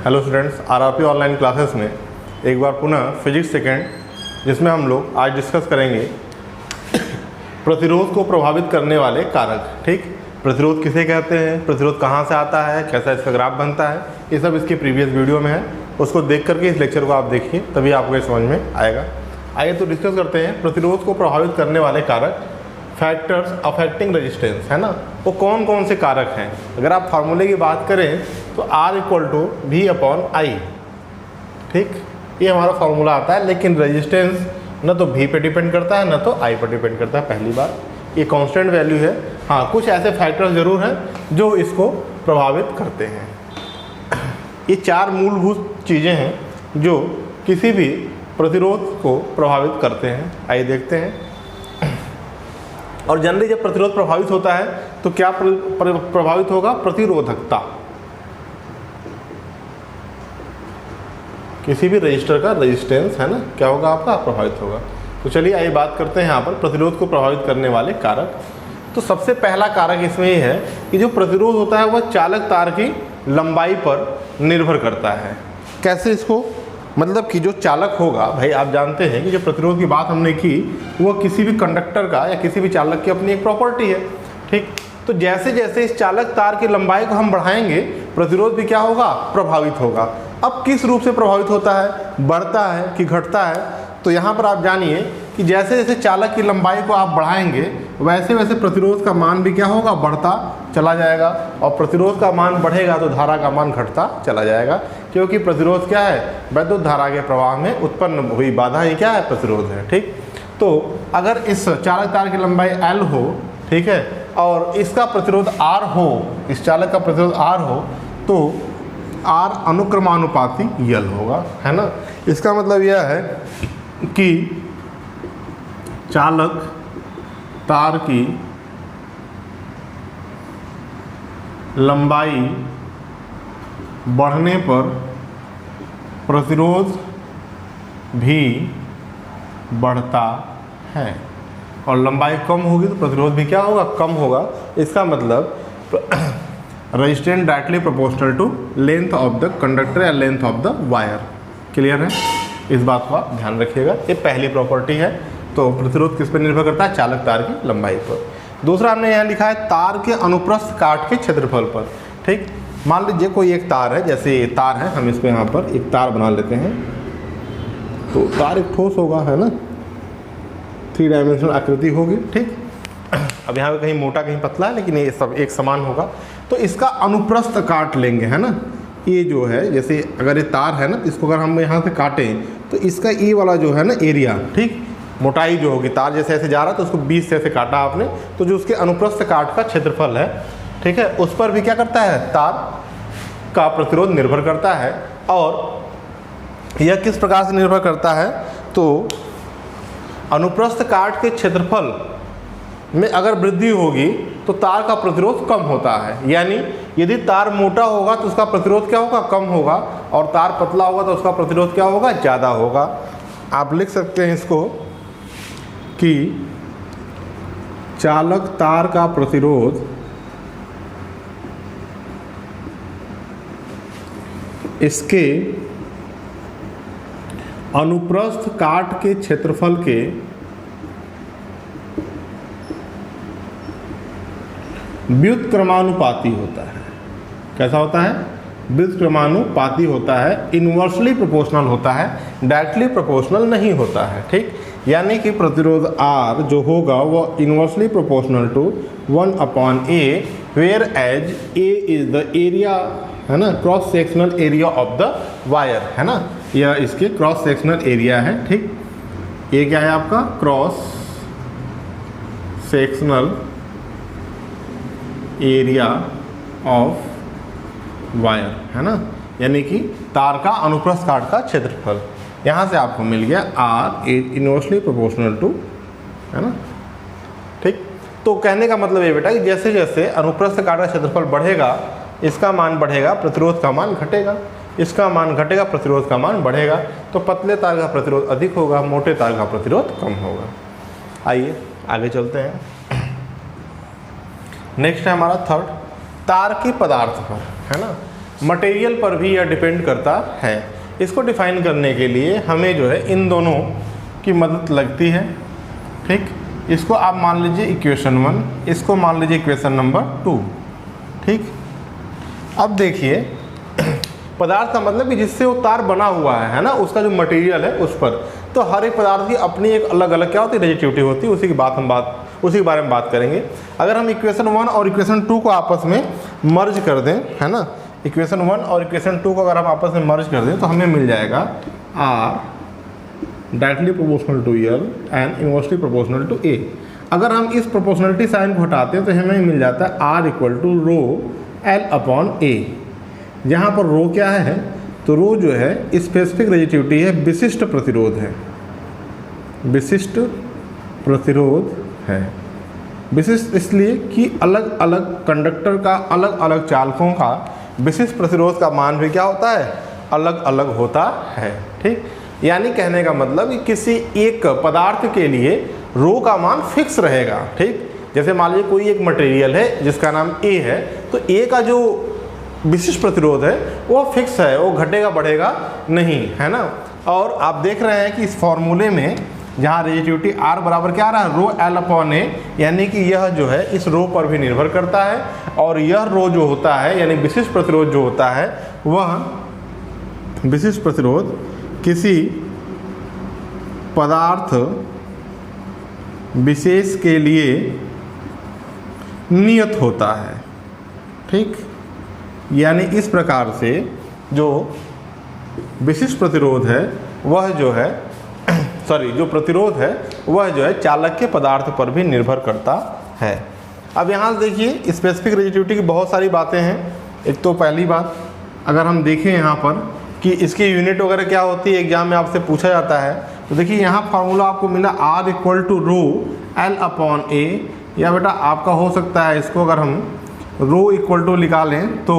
Hello students, RRP online classes में एक बार पुनः फिजिक्स सेकेंड, जिसमें हम लोग आज डिस्कस करेंगे प्रतिरोध को प्रभावित करने वाले कारक। ठीक, प्रतिरोध किसे कहते हैं, प्रतिरोध कहाँ से आता है, कैसा इसका ग्राफ बनता है, ये सब इसकी प्रीवियस वीडियो में है। उसको देख करके इस लेक्चर को आप देखिए, तभी आपको ये समझ में आएगा। आइए तो डिस्कस करते हैं प्रतिरोध को प्रभावित करने वाले कारक, फैक्टर्स अफेक्टिंग रेजिस्टेंस, है ना। वो कौन कौन से कारक हैं। अगर आप फार्मूले की बात करें तो R=V/I। ठीक, ये हमारा फार्मूला आता है, लेकिन रेजिस्टेंस न तो V पे डिपेंड करता है, न तो I पर डिपेंड करता है। पहली बार ये कांस्टेंट वैल्यू है। हाँ, कुछ ऐसे फैक्टर्स ज़रूर हैं जो इसको प्रभावित करते हैं। ये चार मूलभूत चीज़ें हैं जो किसी भी प्रतिरोध को प्रभावित करते हैं। आइए देखते हैं। और जनरली जब प्रतिरोध प्रभावित होता है तो क्या प्रभावित होगा, प्रतिरोधकता। किसी भी रजिस्टर का रेजिस्टेंस, है ना, क्या होगा आपका, प्रभावित होगा। तो चलिए आइए बात करते हैं यहाँ पर प्रतिरोध को प्रभावित करने वाले कारक। तो सबसे पहला कारक इसमें ये है कि जो प्रतिरोध होता है वह चालक तार की लंबाई पर निर्भर करता है। कैसे इसको, मतलब कि जो चालक होगा, भाई आप जानते हैं कि जो प्रतिरोध की बात हमने की वह किसी भी कंडक्टर का या किसी भी चालक की अपनी एक प्रॉपर्टी है। ठीक, तो जैसे जैसे इस चालक तार की लंबाई को हम बढ़ाएंगे, प्रतिरोध भी क्या होगा, प्रभावित होगा। अब किस रूप से प्रभावित होता है, बढ़ता है कि घटता है। तो यहाँ पर आप जानिए कि जैसे जैसे चालक की लंबाई को आप बढ़ाएंगे वैसे वैसे प्रतिरोध का मान भी क्या होगा, बढ़ता चला जाएगा। और प्रतिरोध का मान बढ़ेगा तो धारा का मान घटता चला जाएगा, क्योंकि प्रतिरोध क्या है, विद्युत धारा के प्रवाह में उत्पन्न हुई बाधा ही क्या है, प्रतिरोध है। ठीक, तो अगर इस चालक तार की लंबाई L हो, ठीक है, और इसका प्रतिरोध R हो, इस चालक का प्रतिरोध R हो, तो R अनुक्रमानुपाती L होगा, है ना। इसका मतलब यह है कि चालक तार की लंबाई बढ़ने पर प्रतिरोध भी बढ़ता है, और लंबाई कम होगी तो प्रतिरोध भी क्या होगा, कम होगा। इसका मतलब resistance directly proportional to length of the conductor या length of the wire. Clear है, इस बात को आप ध्यान रखिएगा। ये पहली प्रॉपर्टी है। तो प्रतिरोध किस पर निर्भर करता है, चालक तार की लंबाई पर। दूसरा हमने यहाँ लिखा है तार के अनुप्रस्थ काट के क्षेत्रफल पर। ठीक, मान लीजिए कोई एक तार है, जैसे ये तार है, हम इसको यहाँ पर एक तार बना लेते हैं। तो तार एक ठोस होगा, है ना, 3 डायमेंशनल आकृति होगी। ठीक, अब यहाँ पे कहीं मोटा कहीं पतला है, लेकिन ये सब एक समान होगा। तो इसका अनुप्रस्थ काट लेंगे, है ना। ये जो है, जैसे अगर ये तार है ना, इसको अगर हम यहाँ से काटें तो इसका ये वाला जो है ना एरिया, ठीक, मोटाई जो होगी, तार जैसे ऐसे जा रहा है तो उसको 20 से ऐसे काटा आपने, तो जो उसके अनुप्रस्थ काट का क्षेत्रफल है, ठीक है, उस पर भी क्या करता है, तार का प्रतिरोध निर्भर करता है। और यह किस प्रकार से निर्भर करता है, तो अनुप्रस्थ काट के क्षेत्रफल में अगर वृद्धि होगी तो तार का प्रतिरोध कम होता है। यानी यदि तार मोटा होगा तो उसका प्रतिरोध क्या होगा, कम होगा, और तार पतला होगा तो उसका प्रतिरोध क्या होगा, ज़्यादा होगा। आप लिख सकते हैं इसको कि चालक तार का प्रतिरोध इसके अनुप्रस्थ काट के क्षेत्रफल के व्युत्क्रमानुपाती होता है। कैसा होता है, व्युत्क्रमानुपाती होता है, इन्वर्सली प्रोपोर्शनल होता है, डायरेक्टली प्रोपोर्शनल नहीं होता है। ठीक, यानी कि प्रतिरोध R जो होगा वो inversely proportional to 1/A, where as A is the area, है ना, cross sectional area of the wire, है ना, यह इसके क्रॉस सेक्शनल एरिया है। ठीक, ये क्या है आपका, cross sectional area of wire, है ना, यानी कि तार का अनुप्रस्थ काट का क्षेत्रफल। यहाँ से आपको मिल गया R is inversely proportional to, है ना। ठीक, तो कहने का मतलब ये बेटा कि जैसे जैसे अनुप्रस्थ काट का क्षेत्रफल बढ़ेगा, इसका मान बढ़ेगा, प्रतिरोध का मान घटेगा, इसका मान घटेगा, प्रतिरोध का मान बढ़ेगा। तो पतले तार का प्रतिरोध अधिक होगा, मोटे तार का प्रतिरोध कम होगा। आइए आगे चलते हैं। नेक्स्ट है हमारा थर्ड, तार की पदार्थ पर, है ना। मटेरियल पर भी यह डिपेंड करता है। इसको डिफाइन करने के लिए हमें जो है इन दोनों की मदद लगती है। ठीक, इसको आप मान लीजिए इक्वेशन 1, इसको मान लीजिए इक्वेशन नंबर 2। ठीक, अब देखिए पदार्थ का मतलब कि जिससे वो तार बना हुआ है ना, उसका जो मटेरियल है उस पर, तो हर एक पदार्थ की अपनी एक अलग अलग क्या होती है, रेजिस्टिविटी होती है। उसी के बारे में बात करेंगे। अगर हम इक्वेशन 1 और इक्वेशन 2 को आपस में मर्ज कर दें, है ना, इक्वेशन 1 और इक्वेशन 2 को अगर हम आपस में मर्ज कर दें तो हमें मिल जाएगा R directly proportional to L and inversely proportional to A। अगर हम इस प्रोपोर्शनलिटी साइन को हटाते हैं तो हमें मिल जाता है R equal to rho L upon A। जहाँ पर रो क्या है, तो रो जो है स्पेसिफिक रेजिस्टिविटी है, विशिष्ट प्रतिरोध है, विशिष्ट प्रतिरोध है। विशिष्ट इसलिए कि अलग अलग कंडक्टर का, अलग अलग चालकों का विशिष्ट प्रतिरोध का मान भी क्या होता है, अलग अलग होता है। ठीक, यानी कहने का मतलब कि किसी एक पदार्थ के लिए रो का मान फिक्स रहेगा। ठीक, जैसे मान लीजिए कोई एक मटेरियल है जिसका नाम A है, तो A का जो विशिष्ट प्रतिरोध है वो फिक्स है, वो घटेगा बढ़ेगा नहीं, है ना। और आप देख रहे हैं कि इस फॉर्मूले में जहाँ रेजिस्टिविटी R बराबर क्या आ रहा है, रो L अपॉन A, यानी कि यह जो है इस रो पर भी निर्भर करता है। और यह रो जो होता है यानी विशिष्ट प्रतिरोध जो होता है, वह विशिष्ट प्रतिरोध किसी पदार्थ विशेष के लिए नियत होता है। ठीक, यानी इस प्रकार से जो विशिष्ट प्रतिरोध है वह जो है जो प्रतिरोध है वह जो है चालक के पदार्थ पर भी निर्भर करता है। अब यहाँ से देखिए स्पेसिफिक रेजिस्टिविटी की बहुत सारी बातें हैं। एक तो पहली बात अगर हम देखें यहाँ पर कि इसकी यूनिट वगैरह क्या होती है, एग्जाम में आपसे पूछा जाता है, तो देखिए यहाँ फार्मूला आपको मिला R equal to rho L upon A, या बेटा आपका हो सकता है इसको अगर हम रो इक्वल टू निकालें तो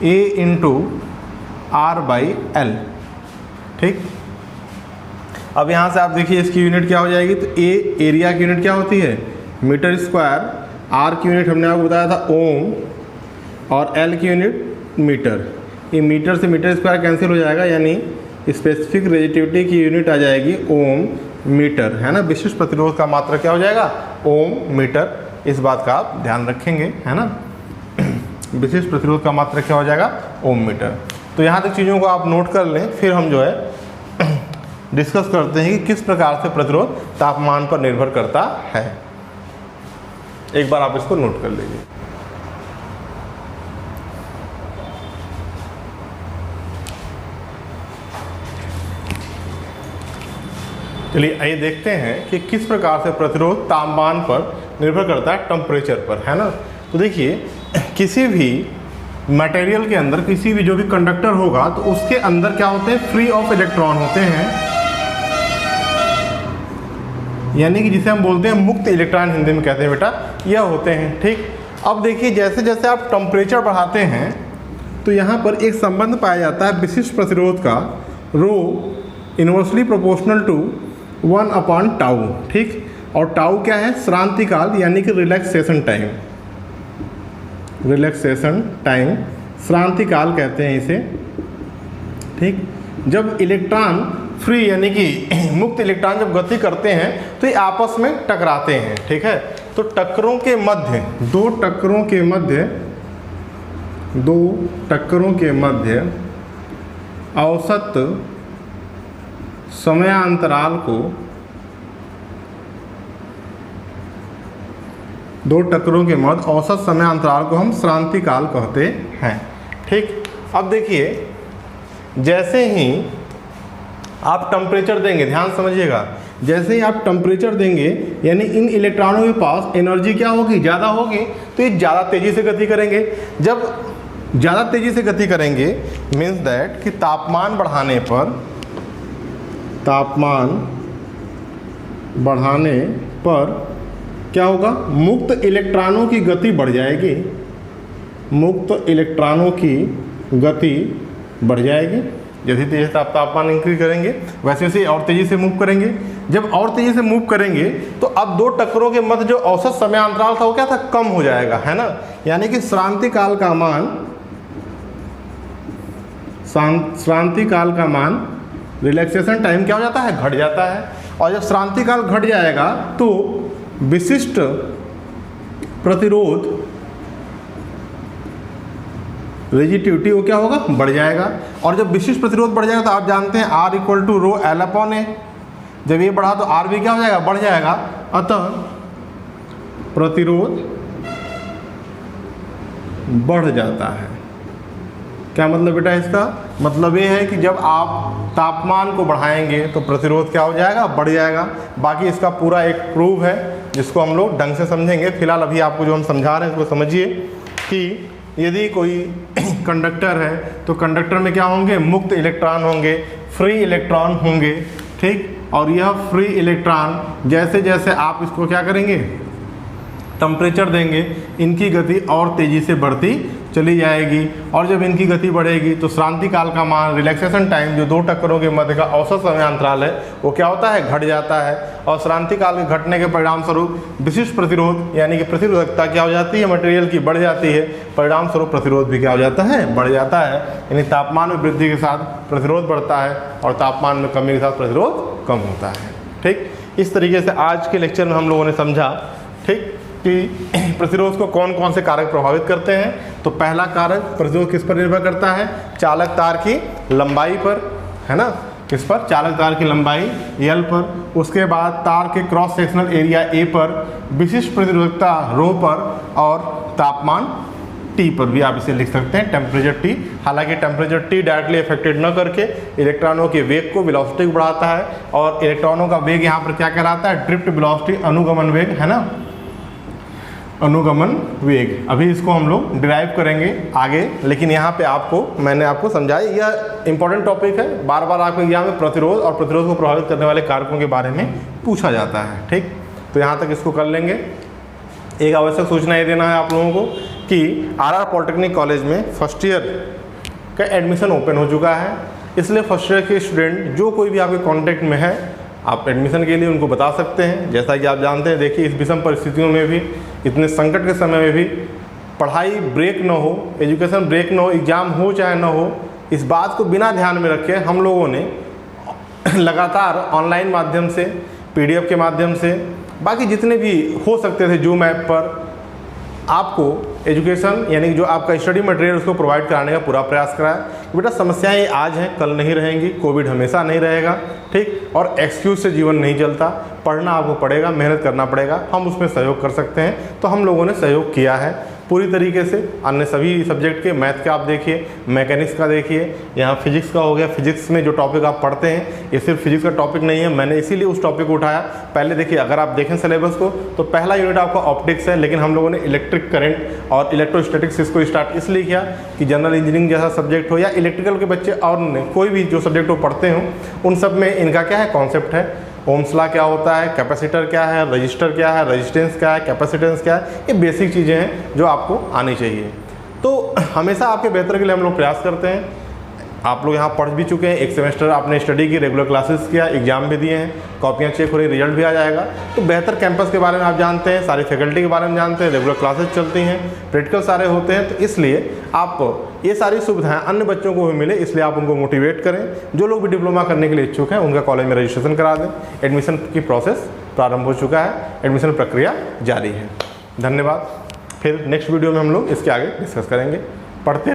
A into R by L। ठीक, अब यहाँ से आप देखिए इसकी यूनिट क्या हो जाएगी, तो A एरिया की यूनिट क्या होती है, मीटर स्क्वायर, R की यूनिट हमने आपको बताया था ओम, और L की यूनिट मीटर। ये मीटर से मीटर स्क्वायर कैंसिल हो जाएगा, यानी स्पेसिफिक रेजिस्टिविटी की यूनिट आ जाएगी ओम मीटर, है ना। विशिष्ट प्रतिरोध का मात्रा क्या हो जाएगा, ओम मीटर। इस बात का आप ध्यान रखेंगे, है ना। विशिष्ट प्रतिरोध का मात्रा क्या हो जाएगा, ओम मीटर। तो यहाँ तक चीज़ों को आप नोट कर लें, फिर हम जो है डिस्कस करते हैं कि किस प्रकार से प्रतिरोध तापमान पर निर्भर करता है। एक बार आप इसको नोट कर लीजिए। चलिए आइए देखते हैं कि किस प्रकार से प्रतिरोध तापमान पर निर्भर करता है, टेम्परेचर पर, है ना। तो देखिए किसी भी मटेरियल के अंदर किसी भी जो भी कंडक्टर होगा तो उसके अंदर क्या होते हैं, फ्री ऑफ इलेक्ट्रॉन होते हैं, यानी कि जिसे हम बोलते हैं मुक्त इलेक्ट्रॉन, हिंदी में कहते हैं बेटा, यह होते हैं। ठीक, अब देखिए जैसे जैसे आप टेम्परेचर बढ़ाते हैं तो यहाँ पर एक संबंध पाया जाता है विशिष्ट प्रतिरोध का, rho inversely proportional to 1 upon tau. ठीक, और टाउ क्या है, श्रांति काल, यानी कि रिलैक्सेशन टाइम, रिलैक्सेशन टाइम, श्रांति काल कहते हैं इसे। ठीक, जब इलेक्ट्रॉन फ्री यानी कि मुक्त इलेक्ट्रॉन जब गति करते हैं तो ये आपस में टकराते हैं। ठीक है, तो टक्करों के मध्य, दो टक्करों के मध्य औसत समयांतराल को, दो टक्करों के मध्य औसत समयांतराल को हम श्रांति काल कहते हैं। ठीक, अब देखिए जैसे ही आप टेम्परेचर देंगे, ध्यान समझिएगा, जैसे ही आप टेम्परेचर देंगे यानी इन इलेक्ट्रॉनों के पास एनर्जी क्या होगी, ज़्यादा होगी, तो ये ज़्यादा तेज़ी से गति करेंगे। जब ज़्यादा तेज़ी से गति करेंगे मीन्स दैट कि तापमान बढ़ाने पर क्या होगा, मुक्त इलेक्ट्रॉनों की गति बढ़ जाएगी, मुक्त इलेक्ट्रॉनों की गति बढ़ जाएगी। जैसे तेज़ी से आप तापमान इंक्रीज करेंगे वैसे वैसे और तेज़ी से मूव करेंगे। जब और तेज़ी से मूव करेंगे तो अब दो टक्करों के मध्य जो औसत समयांतराल था वो क्या था, कम हो जाएगा, है ना। यानी कि श्रांति काल का मान श्रांति काल का मान, रिलैक्सेशन टाइम क्या हो जाता है, घट जाता है। और जब श्रांति काल घट जाएगा तो विशिष्ट प्रतिरोध, रेजिस्टिविटी वो क्या होगा, बढ़ जाएगा। और जब विशिष्ट प्रतिरोध बढ़ जाएगा तो आप जानते हैं R equal to rho L upon A, जब ये बढ़ा तो R भी क्या हो जाएगा, बढ़ जाएगा। अतः प्रतिरोध बढ़ जाता है। क्या मतलब बेटा इसका, मतलब ये है कि जब आप तापमान को बढ़ाएंगे तो प्रतिरोध क्या हो जाएगा, बढ़ जाएगा। बाकी इसका पूरा एक प्रूफ है जिसको हम लोग ढंग से समझेंगे। फिलहाल अभी आपको जो हम समझा रहे हैं उसको समझिए कि यदि कोई कंडक्टर है तो कंडक्टर में क्या होंगे, मुक्त इलेक्ट्रॉन होंगे, फ्री इलेक्ट्रॉन होंगे, ठीक। और यह फ्री इलेक्ट्रॉन जैसे जैसे आप इसको क्या करेंगे, टेम्परेचर देंगे, इनकी गति और तेज़ी से बढ़ती चली जाएगी। और जब इनकी गति बढ़ेगी तो श्रांति काल का मान, रिलैक्सेशन टाइम, जो दो टक्करों के मध्य का औसत समय अंतराल है वो क्या होता है, घट जाता है। और श्रांति काल के घटने के परिणाम स्वरूप विशिष्ट प्रतिरोध यानी कि प्रतिरोधकता क्या हो जाती है, मटेरियल की बढ़ जाती है। परिणाम स्वरूप प्रतिरोध भी क्या हो जाता है, बढ़ जाता है। यानी तापमान में वृद्धि के साथ प्रतिरोध बढ़ता है और तापमान में कमी के साथ प्रतिरोध कम होता है, ठीक। इस तरीके से आज के लेक्चर में हम लोगों ने समझा, ठीक, कि प्रतिरोध को कौन कौन से कारक प्रभावित करते हैं। तो पहला कारक प्रतिरोध किस पर निर्भर करता है, चालक तार की लंबाई पर, है ना, किस पर, चालक तार की लंबाई L पर। उसके बाद तार के क्रॉस सेक्शनल एरिया A पर, विशिष्ट प्रतिरोधकता रो पर और तापमान T पर भी आप इसे लिख सकते हैं, टेम्परेचर T। हालांकि टेम्परेचर T डायरेक्टली अफेक्टेड न करके इलेक्ट्रॉनों के वेग को, वेलोसिटी को बढ़ाता है। और इलेक्ट्रॉनों का वेग यहाँ पर क्या कहलाता है, ड्रिफ्ट वेलोसिटी, अनुगमन वेग, है ना, अनुगमन वेग। अभी इसको हम लोग डिराइव करेंगे आगे, लेकिन यहाँ पे मैंने आपको समझाया, यह इंपॉर्टेंट टॉपिक है। बार बार आपको एग्जाम में प्रतिरोध और प्रतिरोध को प्रभावित करने वाले कारकों के बारे में पूछा जाता है, ठीक। तो यहाँ तक इसको कर लेंगे। एक आवश्यक सूचना ये देना है आप लोगों को कि RR पॉलिटेक्निक कॉलेज में फर्स्ट ईयर का एडमिशन ओपन हो चुका है। इसलिए फर्स्ट ईयर के स्टूडेंट जो कोई भी आपके कॉन्टैक्ट में है, आप एडमिशन के लिए उनको बता सकते हैं। जैसा कि आप जानते हैं, देखिए इस विषम परिस्थितियों में भी, इतने संकट के समय में भी पढ़ाई ब्रेक न हो, एजुकेशन ब्रेक न हो, एग्ज़ाम हो चाहे न हो, इस बात को बिना ध्यान में रखे हम लोगों ने लगातार ऑनलाइन माध्यम से, PDF के माध्यम से, बाकी जितने भी हो सकते थे जूम ऐप पर आपको एजुकेशन यानी जो आपका स्टडी मटेरियल उसको प्रोवाइड कराने का पूरा प्रयास करा है। बेटा समस्याएं आज हैं, कल नहीं रहेंगी, कोविड हमेशा नहीं रहेगा, ठीक। और एक्सक्यूज से जीवन नहीं चलता, पढ़ना आपको पड़ेगा, मेहनत करना पड़ेगा। हम उसमें सहयोग कर सकते हैं, तो हम लोगों ने सहयोग किया है पूरी तरीके से। अन्य सभी सब्जेक्ट के, मैथ का आप देखिए, मैकेनिक्स का देखिए, यहाँ फिजिक्स का हो गया। फिजिक्स में जो टॉपिक आप पढ़ते हैं ये सिर्फ फिजिक्स का टॉपिक नहीं है, मैंने इसीलिए उस टॉपिक को उठाया। पहले देखिए, अगर आप देखें सिलेबस को तो पहला यूनिट आपका ऑप्टिक्स है, लेकिन हम लोगों ने इलेक्ट्रिक करंट और इलेक्ट्रोस्टैटिक्स इसको स्टार्ट इसलिए किया कि जनरल इंजीनियरिंग जैसा सब्जेक्ट हो या इलेक्ट्रिकल के बच्चे और कोई भी जो सब्जेक्ट वो पढ़ते हों, उन सब में इनका क्या है, कॉन्सेप्ट है। ओम्स लॉ क्या होता है, कैपेसिटर क्या है, रजिस्टर क्या है, रेजिस्टेंस क्या है, कैपेसिटेंस क्या है, ये बेसिक चीज़ें हैं जो आपको आनी चाहिए। तो हमेशा आपके बेहतर के लिए हम लोग प्रयास करते हैं। आप लोग यहाँ पढ़ भी चुके हैं, एक सेमेस्टर आपने स्टडी की, रेगुलर क्लासेस किया, एग्जाम भी दिए हैं, कॉपियाँ चेक हो रही, रिजल्ट भी आ जाएगा। तो बेहतर कैंपस के बारे में आप जानते हैं, सारी फैकल्टी के बारे में जानते हैं, रेगुलर क्लासेस चलती हैं, प्रैक्टिकल सारे होते हैं। तो इसलिए आप ये सारी सुविधाएं अन्य बच्चों को भी मिले, इसलिए आप उनको मोटिवेट करें। जो लोग भी डिप्लोमा करने के लिए इच्छुक हैं उनका कॉलेज में रजिस्ट्रेशन करा दें। एडमिशन की प्रोसेस प्रारंभ हो चुका है, एडमिशन प्रक्रिया जारी है। धन्यवाद। फिर नेक्स्ट वीडियो में हम लोग इसके आगे डिस्कस करेंगे। पढ़ते